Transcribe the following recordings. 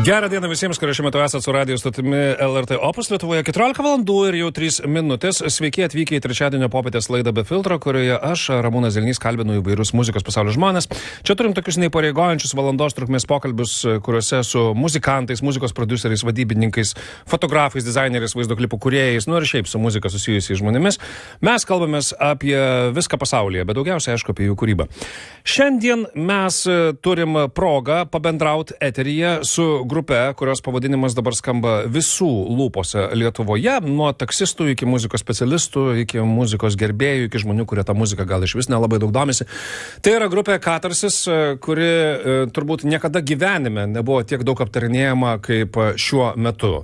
Gerą dieną visiems, kurie šiuo metu esate su radijo stotimi LRT Opus Lietuvoje. 14 valandų ir jau 3 minutės. Sveiki atvykę į trečiadienio popietės laidą Be filtro, kurioje aš, Ramūnas Zilnys, kalbinu įvairius muzikos pasaulio žmonės. Čia turim tokius neįpareigojančius valandos trukmės pokalbius, kuriuose su muzikantais, muzikos prodiuseriais, vadybininkais, fotografais, dizaineriais, vaizdo klipų kūrėjais, nu ir šiaip su muzika susijusiais žmonėmis. Mes kalbamės apie viską pasaulyje, bet daugiausiai, aišku, apie jų kūrybą. Šiandien mes turim progą pabendrauti eteryje su grupė, kurios pavadinimas dabar skamba visų lūpose Lietuvoje, nuo taksistų iki muzikos specialistų, iki muzikos gerbėjų, iki žmonių, kurie tą muziką gal iš vis nelabai daug domisi. Tai yra grupė Katarsis, kuri turbūt niekada gyvenime nebuvo tiek daug aptarinėjama kaip šiuo metu.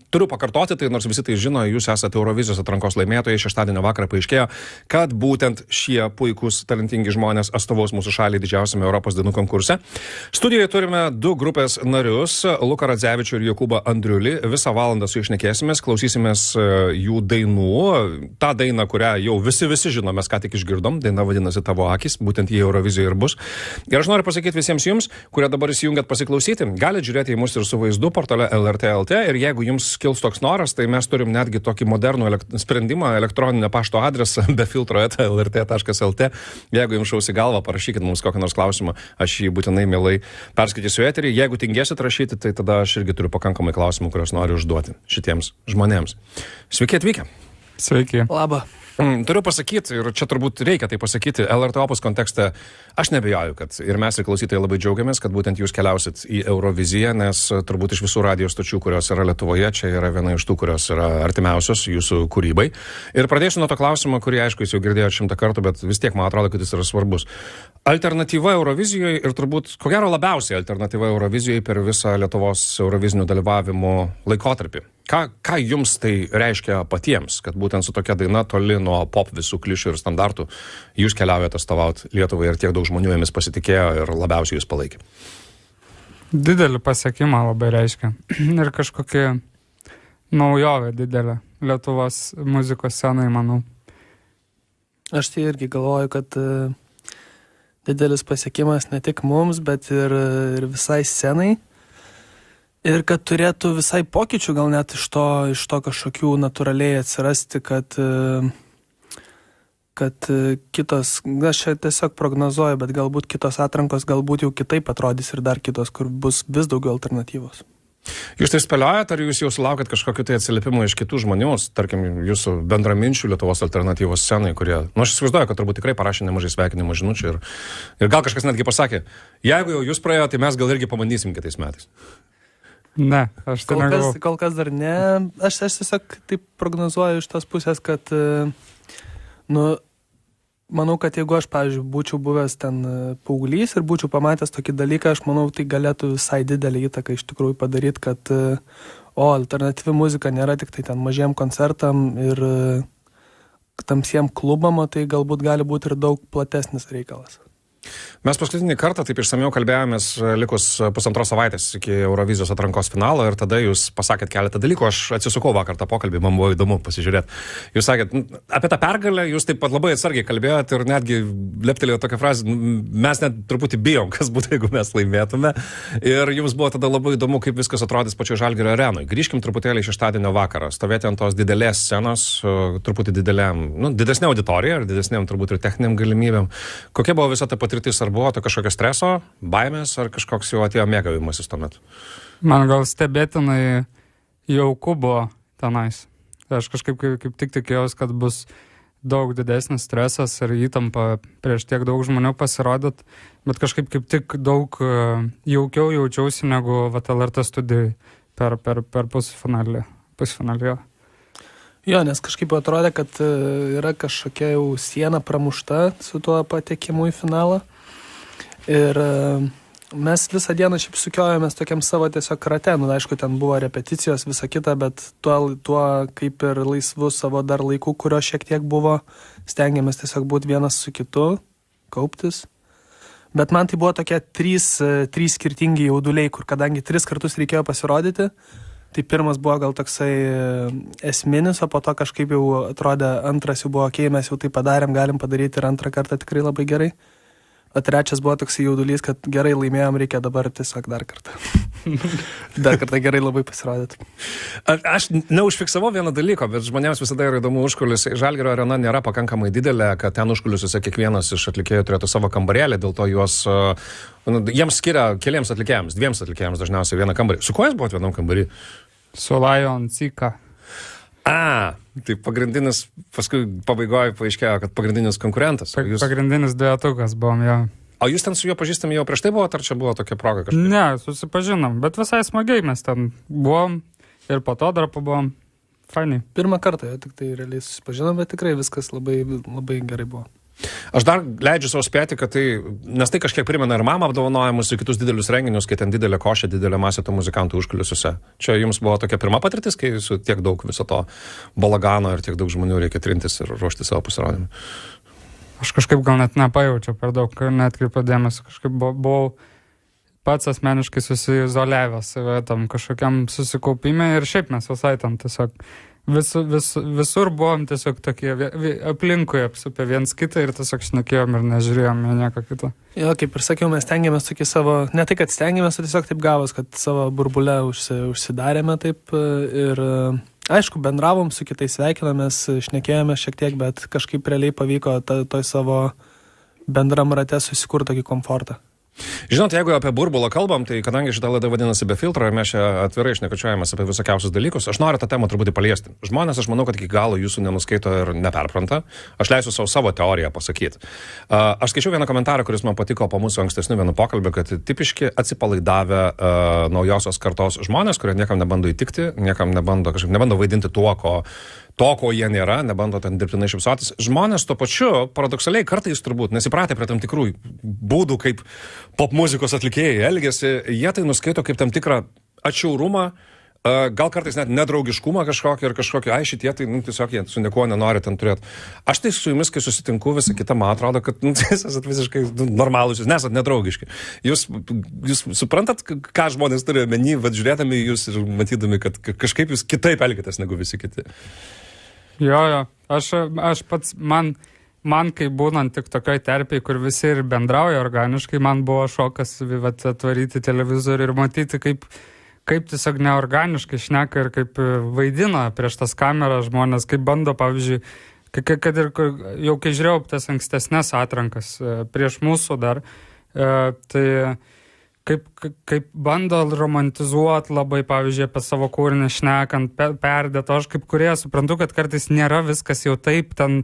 Turiu pakartoti, tai nors visi tai žino, jūs esate Eurovizijos atrankos laimėtojai, šeštadienio vakarą paaiškėjo, kad būtent šie puikūs, talentingi žmonės atstovaus mūsų šalį didžiausiame Europos dainų konkurse. Studijoje turime 2 grupės narius, Luką Radzevičių ir Jokūbą Andriulį. Visą valandą su išnekėsimės, klausysimės jų dainų. Ta daina, kurią jau visi žino, mes ką tik išgirdom, daina vadinasi Tavo akys, būtent jie Eurovizijoje ir bus. Ir aš noriu pasakyti visiems jums, kurie dabar įsijungiat pasiklausyti, galite žiūrėti į mus ir su vaizdu portale LRT LT, ir jeigu jums kils toks noras, tai mes turim netgi tokį modernų sprendimą, elektroninio pašto adresą befiltro@lrt.lt. Jeigu jums šausi galvą, parašykit mums kokį nors klausimą, aš jį būtinai mielai perskaitysiu eterį. Jeigu tingėsit rašyti, tai tada aš irgi turiu pakankamai klausimų, kuriuos noriu užduoti šitiems žmonėms. Sveiki atvykę. Sveiki. Labą. Turiu pasakyti, ir čia turbūt reikia tai pasakyti, LRT Opus kontekste, aš nebejoju, kad ir mes ir klausytojai labai džiaugiamės, kad būtent jūs keliausit į Euroviziją, nes turbūt iš visų radijos stočių, kurios yra Lietuvoje, čia yra viena iš tų, kurios yra artimiausios jūsų kūrybai. Ir pradėsiu nuo to klausimo, kurį, aišku, jūs jau girdėjote 100 kartų, bet vis tiek man atrodo, kad jis yra svarbus. Alternatyva Eurovizijoje ir turbūt, ko gero, labiausiai alternatyva Eurovizijoje per visą Lietuvos eurovizinių dalyvavimo laikotarpį. Ką jums tai reiškia patiems, kad būtent su tokia daina toli nuo pop visų klišių ir standartų jūs keliaujate atstovauti Lietuvai ir tiek daug žmonių jomis pasitikėjo ir labiausiai jūs palaikė? Didelį pasiekimą labai reiškia. Ir kažkokia naujovė didelė Lietuvos muzikos scenai, manau. Aš tai irgi galvoju, kad didelis pasiekimas ne tik mums, bet ir visai scenai. Ir kad turėtų visai pokyčių gal net iš to kažkokių natūraliai atsirasti, kad kitos, aš čia tiesiog prognozuoju, bet galbūt kitos atrankos galbūt jau kitaip atrodys ir dar kitos, kur bus vis daugiau alternatyvos. Jūs tai spėliojat, ar jūs jau sulaukėt kažkokiu tai atsiliepimų iš kitų žmonių, tarkim, jūsų bendraminčių Lietuvos alternatyvos scenai, kurie, aš įsivaizduoju, kad turbūt tikrai parašė nemažai sveikinimų žinučių ir gal kažkas netgi pasakė, jeigu jau jūs praėjo, tai mes gal irgi pabandysim kitais metais. Ne, aš tai negavau. Kol kas dar ne. Aš tiesiog taip prognozuoju iš tos pusės, kad manau, kad jeigu aš, pavyzdžiui, būčiau buvęs ten paauglys ir būčiau pamatęs tokį dalyką, aš manau, tai galėtų visai didelį įtaką iš tikrųjų padaryti, kad alternatyvi muzika nėra tik tai ten mažiem koncertam ir tamsiem klubam, tai galbūt gali būti ir daug platesnis reikalas. Mes paskutinį kartą taip išsamiau kalbėjomės likus 1,5 savaitės iki Eurovizijos atrankos finalo ir tada jūs pasakėt keletą dalykų, aš atsisukau vakar tą pokalbį, man buvo įdomu pasižiūrėti. Jūs sakėt, apie tą pergalę jūs taip pat labai atsargiai kalbėjot ir netgi leptelėjo tokią frazę, mes net truputį bijom, kas būtų, jeigu mes laimėtume. Ir jums buvo tada labai įdomu, kaip viskas atrodys pačioje Žalgirio arenoje. Grįžkim truputėlį šeštadienio vakarą, stovėti ant tos didelės scenos, truputį didesnė auditorija ir didesnėm turbūt ir techniniam galimybėm. Kokia buvo visa ta patirtis? Ar buvo to kažkokio streso, baimės, ar kažkoks jau atėjo mėgavimasis tuomet? Man gal stebėtinai jauku buvo tenais. Aš kažkaip kaip tik tikėjausi, kad bus daug didesnis stresas ir įtampa prieš tiek daug žmonių pasirodyt, bet kažkaip kaip tik daug jaukiau jaučiausi negu LRT studijai per pusfinalį. Jo, nes kažkaip atrodė, kad yra kažkokia jau siena pramušta su tuo patekimu į finalą. Ir mes visą dieną šiaip sukiojomės tokiam savo tiesiog rate. Aišku, ten buvo repeticijos, visa kita, bet tuo kaip ir laisvu savo dar laiku, kurio šiek tiek buvo, stengiamės tiesiog būti vienas su kitu, kauptis. Bet man tai buvo tokie 3 skirtingi jauduliai, kur kadangi 3 kartus reikėjo pasirodyti, tai pirmas buvo gal toksai esminis, o po to kažkaip jau atrodė, antras jau buvo, mes jau tai padarėm, galim padaryti ir antrą kartą tikrai labai gerai. O trečias buvo toksai jaudulys, kad gerai laimėjom, reikia dabar tiesiog dar kartą. Dar kartą gerai labai pasirodyt. Aš neužfiksavau vieną dalyką, bet žmonėms visada yra įdomu užkulisiai. Žalgirio arena nėra pakankamai didelė, kad ten užkulisiuose kiekvienas iš atlikėjų turėtų savo kambarėlį, dėl to juos, jiems skiria keliems atlikėjams, 2 atlikėjams dažniausiai vieną kambarį. Su kuo jūs buvot vienam kambarį? Su Lion Zika. Tai pagrindinis, paskui pabaigoje paaiškėjo, kad pagrindinis konkurentas. Pagrindinis duetukas buvom, jo. O jūs ten su juo pažįstami jau prieš tai buvo, ar čia buvo tokia proga kažkaip? Ne, susipažinom, bet visai smagiai mes ten buvom ir po to dar pabuvom. Fainiai. Pirmą kartą jau tik tai realiai susipažinom, bet tikrai viskas labai, labai gerai buvo. Aš dar leidžiu savo spėti, kad tai, nes tai kažkiek primena ir mamą apdovanojimus, ir kitus didelius renginius, kai ten didelė košė, didelė masė tų muzikantų užkulisiuose. Čia jums buvo tokia pirma patirtis, kai su tiek daug viso to balagano ir tiek daug žmonių reikia trintis ir ruošti savo pasirodymą? Aš kažkaip gal net nepajaučiau per daug, netkreipiau dėmesio. Kažkaip buvau pats asmeniškai susiizoliavęs tam kažkokiam susikaupime ir šiaip mes visai tam tiesiog visur buvom tiesiog tokie aplinkui apsupę viens kitą ir tiesiog šnekėjom ir nežiūrėjom nieko kito. Jo, kaip ir sakiau, mes stengiamės tokį savo, ne tai, kad stengiamės, o tiesiog taip gavos, kad savo burbule užsidarėme taip ir aišku, bendravom su kitais, sveikinomės, šnekėjome šiek tiek, bet kažkaip realiai pavyko toj savo bendram rate susikurti tokį komfortą. Žinot, jeigu apie burbulą kalbam, tai kadangi šitą laidą vadinasi Be filtro ir mes čia atvirai šnekučiuojamės apie visokiausius dalykus, aš noriu tą temą truputį paliesti. Žmonės, aš manau, kad iki galo jūsų nenuskaito ir neperpranta. Aš leisiu savo teoriją pasakyti. Aš skaičiau vieną komentarą, kuris man patiko po mūsų ankstesnių vienų pokalbį, kad tipiški atsipalaidavę naujosios kartos žmonės, kurie niekam nebando įtikti, niekam nebando vaidinti to, ko jie nėra, nebando ten dirbtinai šypsotis. Žmonės tuo pačiu, paradoksaliai, kartais turbūt nesipratę prie tam tikrų būdų, kaip popmuzikos atlikėjai elgiasi, jie tai nuskaito kaip tam tikrą atšiaurumą, gal kartais net nedraugiškumą kažkokį ir kažkokį, šitie tai tiesiog jie su niekuo nenori ten turėti. Aš tai su jumis, kai susitinku, visą kitą, man atrodo, kad jūs esat visiškai normalūs, jūs nesat nedraugiški. Jūs suprantat, ką žmonės turi omeny, žiūrėdami jūs ir matydami, kad kažkaip jūs kitaip elgiatės negu visi kiti. Jo, aš pats, man kai būnant tik tokioj terpėj, kur visi ir bendrauja organiškai, man buvo šokas atvaryti televizorių ir matyti, kaip tiesiog neorganiškai šneka ir kaip vaidina prieš tas kameras žmonės, kaip bando, pavyzdžiui, kad ir jau kai žiūrėjau tas ankstesnės atrankas prieš mūsų dar, tai kaip bando romantizuoti labai, pavyzdžiui, apie savo kūrinį šnekant, perdėt, aš kaip kurie suprantu, kad kartais nėra viskas jau taip ten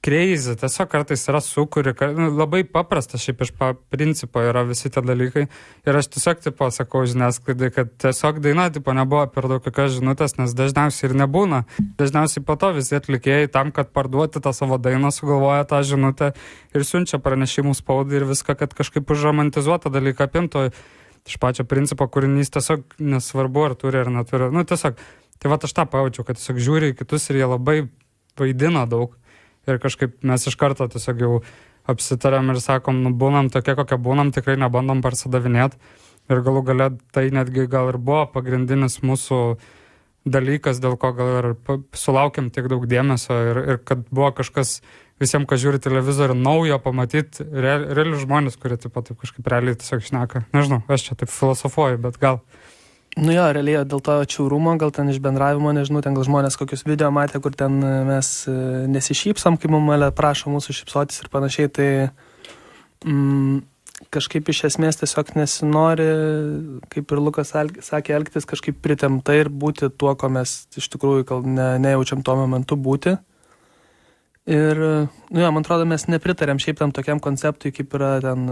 crazy, tiesiog kartais yra sukuri, labai paprastas šiaip iš principo yra visi tie dalykai ir aš tiesiog sakau žiniasklaidai, kad tiesiog daina nebuvo per daug kokios žinutės, nes dažniausiai ir nebūna. Dažniausiai po to visi atlikėjai tam, kad parduoti tą savo dainą, sugalvoja tą žinutę ir siunčia pranešimų spaudai ir viską, kad kažkaip užromantizuotą dalyką apimtų. Iš pačio principo kūrinys tiesiog nesvarbu, ar turi ar neturi. Tiesiog, tai aš tą pajaučiau, kad tiesiog žiūri į kitus ir jie labai vaidina daug. Ir kažkaip mes iš karto tiesiog jau apsitarėm ir sakom, būnam tokie, kokie būnam, tikrai nebandom parsidavinėti. Ir galų gale tai netgi gal ir buvo pagrindinis mūsų dalykas, dėl ko gal ir sulaukėm tiek daug dėmesio ir kad buvo kažkas visiems, kas žiūri televizorių, naujo pamatyti realius žmonės, kurie taip kažkaip realiai tiesiog šneka. Nežinau, aš čia taip filosofuoju, bet gal... Jo, realiai dėl to atšiaurumo, gal ten iš bendravimo, nežinau, ten gal žmonės kokius video matė, kur ten mes nesišypsom, kai mumėlė prašo mūsų šypsotis ir panašiai, tai kažkaip iš esmės tiesiog nesinori, kaip ir Lukas sakė, elgtis kažkaip pritemta ir būti tuo, ko mes iš tikrųjų gal nejaučiam tuo momentu būti. Ir, man atrodo, mes nepritarėm šiaip tam tokiam konceptui, kaip yra ten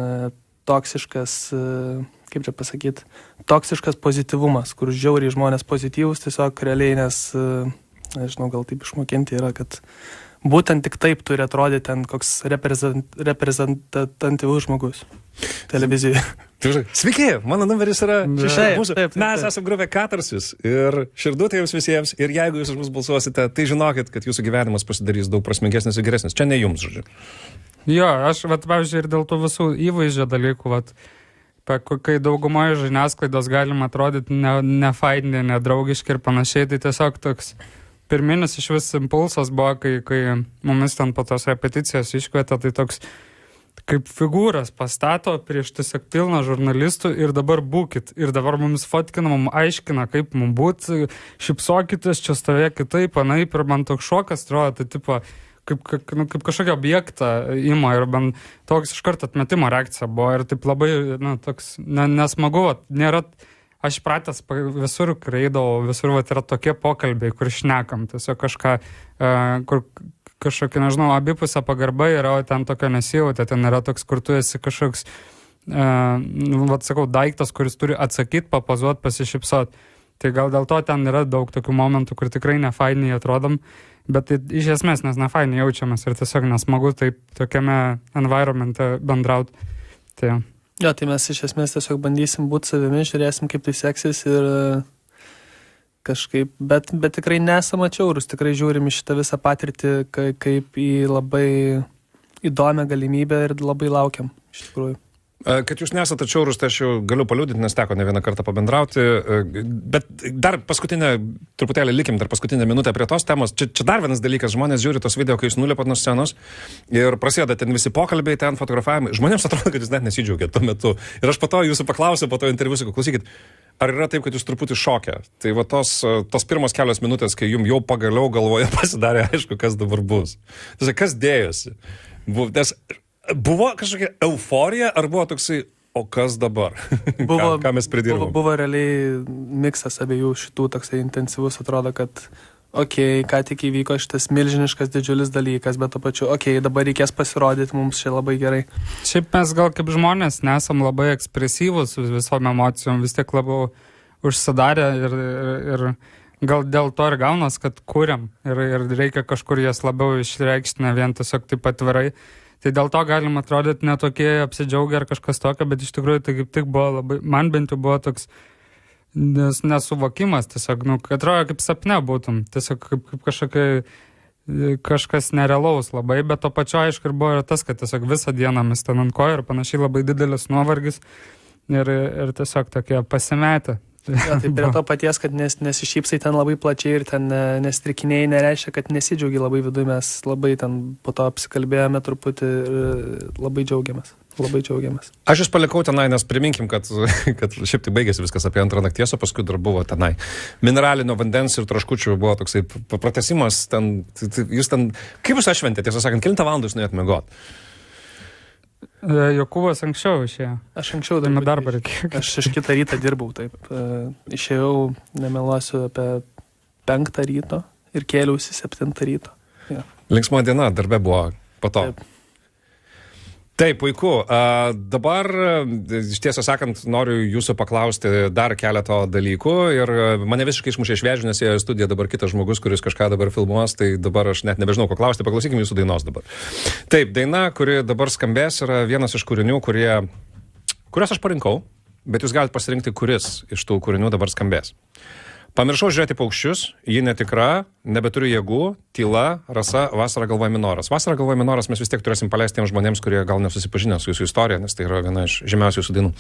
toksiškas, kaip čia pasakyti, toksiškas pozityvumas, kur žiauriai žmonės pozityvus, tiesiog realiai, nes, nežinau, gal taip išmokinti yra, kad būtent tik taip turi atrodyti ten koks reprezentatyvus žmogus televizijoje. Sveiki, mano numeris yra mūsų. Taip. Mes esame grupė Katarsis ir širdutė jums visiems. Ir jeigu jūs už mus balsuosite, tai žinokit, kad jūsų gyvenimas pasidarys daug prasmingesnis ir geresnis. Čia ne jums, žodžiu. Jo, aš, pavyzdžiui, ir dėl tų visų įvaizdžio dalykų, kai daugumoje žiniasklaidos galima atrodyti nefaini, nedraugiški ir panašiai, tai tiesiog toks pirminis iš vis impulsas buvo, kai mumis ten po tos repeticijos iškvietė, tai toks kaip figūras pastato prieš tiesiog pilną žurnalistų ir dabar būkit. Ir dabar mums fotkina, mums aiškina, kaip mums būt, šipsokitės, čia stovė kitaip, anaip, ir man toks šokas, atrodo, tai tipo, kaip kažkokį objektą ima ir man toks iš karto atmetimo reakcija buvo ir taip labai, toks nesmagu, nėra, aš pratęs visur kreidavau, visur yra tokie pokalbiai, kur šnekam, tiesiog kažką, kur kažkokia, nežinau, abipusė pagarba yra, o ten tokio nesijautė, ten yra toks, kur tu esi kažkoks, sakau, daiktas, kuris turi atsakyti, papozuoti, pasišypsoti. Tai gal dėl to ten yra daug tokių momentų, kur tikrai nefainiai atrodom, bet tai, iš esmės mes nefainiai jaučiamės ir tiesiog nesmagu taip tokiame environmente bendrauti. Tai. Jo, tai mes iš esmės tiesiog bandysim būti savimi, žiūrėsim, kaip tai seksis ir kažkaip, bet tikrai nesam atšiaurus, tikrai žiūrim į šitą visą patirtį kaip į labai įdomią galimybę ir labai laukiam, iš tikrųjų. Kad jūs nesate atšiaurus, tai aš jau galiu paliudinti, nes teko ne vieną kartą pabendrauti, bet dar truputėlį likim dar paskutinę minutę prie tos temos. Čia dar vienas dalykas, žmonės žiūri tos video, kai jūs nulipat nuo scenos ir prasideda ten visi pokalbiai, ten fotografavimai. Žmonėms atrodo, kad jūs net nesidžiaugiat tuo metu. Ir aš po to jūsų paklausiu, po to interviu, sakau, klausykit, ar yra taip, kad jūs truputį šokę? Tai va tos pirmos kelios minutės, kai jums jau pagaliau galvoje pasidarė aišku, kas dabar bus. Tai kas dėjosi? Buvo kažkokia euforija, ar buvo toksai, o kas dabar? Ką mes pridirbom? Buvo realiai miksas abiejų šitų toksai intensyvus, atrodo, kad ką tik įvyko šitas milžiniškas didžiulis dalykas, bet to pačiu, dabar reikės pasirodyti mums čia labai gerai. Šiaip mes gal kaip žmonės nesam labai ekspresyvus visom emocijom, vis tiek labiau užsidarę ir gal dėl to ir gaunas, kad kuriam ir reikia kažkur jas labiau išreikšti, ne vien tiesiog taip atvirai. Tai dėl to galim atrodyti netokie apsidžiaugę ar kažkas tokio, bet iš tikrųjų tai kaip tik buvo labai, man bent jau buvo toks nesuvokimas, tiesiog, atrodo kaip sapne būtum, tiesiog kaip kažkas nerealaus labai, bet to pačio aišku ir buvo ir tas, kad tiesiog visą dieną mes ten ant kojo ir panašiai labai didelis nuovargis ir tiesiog tokie pasimetę. Ja, tai prie to paties, kad nesišypsai ten labai plačiai ir ten nestrikinėjai, nereiškia, kad nesidžiaugi labai viduje, mes labai ten po to apsikalbėjome truputį ir labai džiaugiamės. Aš jūs palikau tenai, nes priminkim, kad šiaip tai baigėsi viskas apie 2 nakties, o paskui dar buvo tenai mineralinio vandens ir traškučių, buvo toksai pratęsimas ten, jūs ten, kaip jūs atšventėte, tiesą sakant, kelintą valandą jūs nuėjot miegot? Jokūbas anksčiau išėjo. Aš anksčiau darbą reikėjo. Aš 6 rytą dirbau, taip. Išėjau, nemeluosiu, apie 5 ryto ir kėliausi 7 ryto. Ja. Linksma diena, darbe buvo po to. Taip, puiku. Dabar, tiesą sakant, noriu jūsų paklausti dar keletą dalykų ir mane visiškai išmušė iš vėžių, nes ėjo į studiją dabar kitas žmogus, kuris kažką dabar filmuos, tai dabar aš net nebežinau, ko klausti, paklausykime jūsų dainos dabar. Taip, daina, kuri dabar skambės, yra vienas iš kūrinių, kuriuos aš parinkau, bet jūs galite pasirinkti, kuris iš tų kūrinių dabar skambės. Pamiršau žiūrėti paukščius, ji netikra, nebeturiu jėgų, tyla, rasa, vasara galvoja minoras. Vasara galvoja minoras mes vis tiek turėsim paleisti tiems žmonėms, kurie gal nesusipažinę su jūsų istorija, nes tai yra viena iš žymiausių jūsų dainų.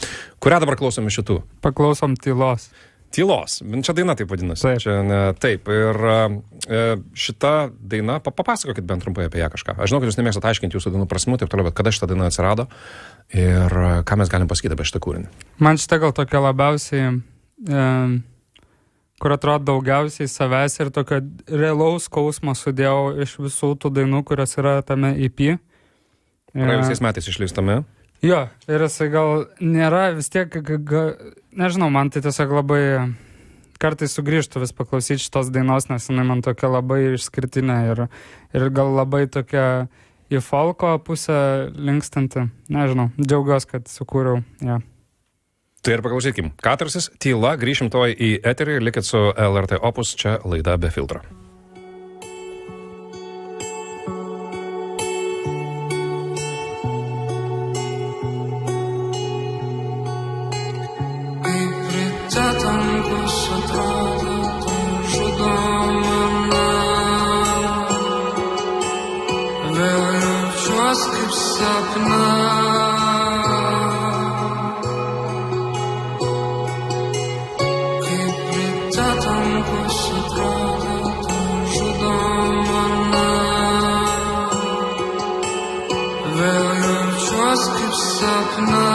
Kurią dabar klausom iš šitų? Paklausom tylos. Tylos. Čia daina taip vadinasi. Taip. Taip. Ir šita daina, papasakokit bent trumpai apie ją kažką. Aš žinau, kad jūs nemėgstat aiškinti jūsų dainų prasmių, taip toliau, bet kada šita daina atsirado ir ką mes galim pasakyti apie šitą kūrinį? Man šita gal tokia labiausiai... kur atrodo daugiausiai savęs ir tokio realaus skausmo sudėjau iš visų tų dainų, kurios yra tame EP. Praėjusiais metais išleistame. Jo, ir jisai gal nėra vis tiek, nežinau, man tai tiesiog labai kartais sugrįžtų vis paklausyti šitos dainos, nes jinai man tokia labai išskirtinė ir gal labai tokia į folko pusę linkstanti. Nežinau, džiaugiuosi, kad sukūriau ją. Ja. Tai ir paklausykim. Katarsis, tyla, grįšim toj į eterį, likit su LRT Opus, čia laida be filtro. Kaip ryte tankus atrodo, tai žudo mane. Vėl jaučiuos kaip sapne. Vėl jaučiuos sapną.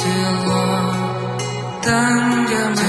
Tyla dengia